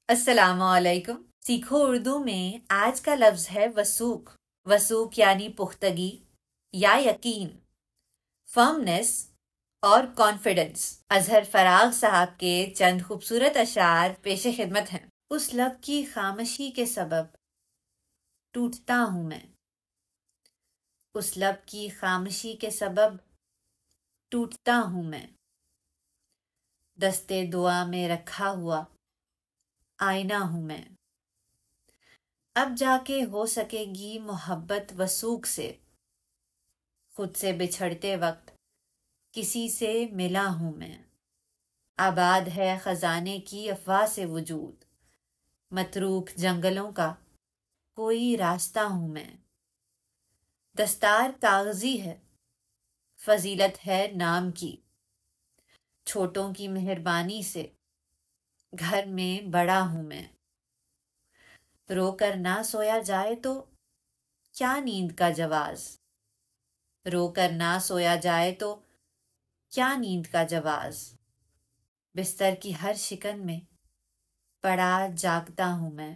السلام علیکم۔ سیکھو اردو میں آج کا لفظ ہے وثوق۔ وثوق یعنی پختگی یا یقین، فرمنس اور کانفیڈنس۔ اظہر فراغ صاحب کے چند خوبصورت اشعار پیش خدمت ہیں۔ اس لب کی خاموشی کے سبب ٹوٹتا ہوں میں، اس لب کی خاموشی کے سبب ٹوٹتا ہوں میں، دستے دعا میں رکھا ہوا آئینہ ہوں میں۔ اب جا کے ہو سکے گی محبت وثوق سے، خود سے بچھڑتے وقت کسی سے ملا ہوں میں۔ آباد ہے خزانے کی افواہ سے وجود، متروک جنگلوں کا کوئی راستہ ہوں میں۔ دستار کاغذی ہے، فضیلت ہے نام کی، چھوٹوں کی مہربانی سے گھر میں بڑا ہوں میں۔ رو کر نہ سویا جائے تو کیا نیند کا جواز، رو کر نہ سویا جائے تو کیا نیند کا جواز، بستر کی ہر شکن میں پڑا جاگتا ہوں میں۔